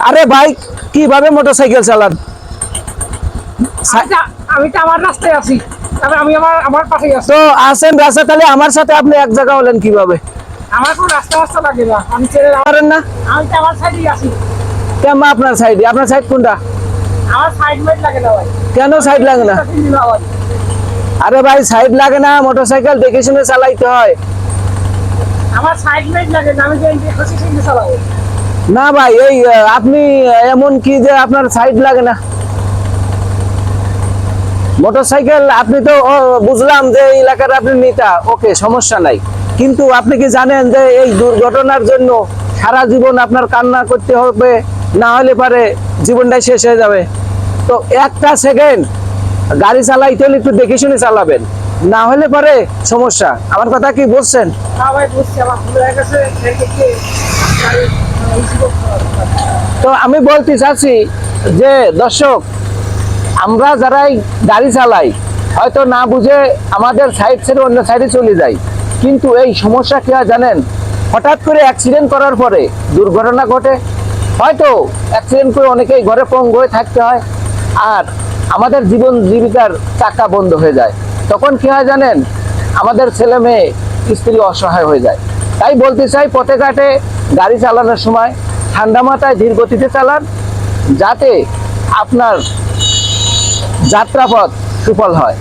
আরে ভাই কিভাবে মোটরসাইকেল চালান? আমি তো আমার রাস্তায় আছি, তবে আমি আমার পাশে আছি। তো আসেন রাস্তা, তাহলে আমার সাথে আপনি এক জায়গা হলেন কিভাবে? আমার কোনো রাস্তা লাগে না, আমি ছেড়ে পারেন না আমি তো আমার সাইডেই আছি। কেন? আপনার সাইডে, আপনার সাইড কোনটা? আমার সাইড মাইড লাগে না ভাই। কেন সাইড লাগে না? আরে ভাই সাইড লাগে না, মোটরসাইকেল দেখে শুনে চালাইতে হয়। আমার সাইড মাইড লাগে না, আমি যে খুশি সিন্ধে চালাবো। না ভাই এই আপনি এমন কি যে আপনার সাইড লাগে না? মোটরসাইকেল আপনি তো বুঝলাম যে এই এলাকার আপনি নেতা, ওকে সমস্যা নাই, কিন্তু আপনি কি জানেন যে এই দুর্ঘটনার জন্য সারা জীবন আপনার কান্না করতে হবে, না হলে পারে জীবনটাই শেষ হয়ে যাবে। তো একটা সেকেন্ড গাড়ি চালাইতে হলে একটু দেখে শুনে চালাবেন, না হলে পরে সমস্যা। আমার কথা কি বুঝছেন? না ভাই বুঝছি, আমার ভুল হয়ে গেছে। তো আমি বলতে চাচ্ছি যে দর্শক, আমরা যারাই গাড়ি চালাই হয়তো না বুঝে আমাদের সাইড ছেড়ে অন্য সাইডে চলে যাই, কিন্তু এই সমস্যা কি হয় জানেন? হঠাৎ করে অ্যাক্সিডেন্ট করার পরে দুর্ঘটনা ঘটে, হয়তো অ্যাক্সিডেন্ট করে অনেকেই ঘরে পঙ্গু হয়ে থাকতে হয়, আর আমাদের জীবন জীবিকার চাকা বন্ধ হয়ে যায়। তখন কি হয় জানেন? আমাদের ছেলে মেয়ে স্ত্রী অসহায় হয়ে যায়। তাই বলতে চাই, পথে ঘাটে গাড়ি চালানোর সময় ঠান্ডা মাথায় ধীর গতিতে চালান, যাতে আপনার যাত্রাপথ সুফল হয়।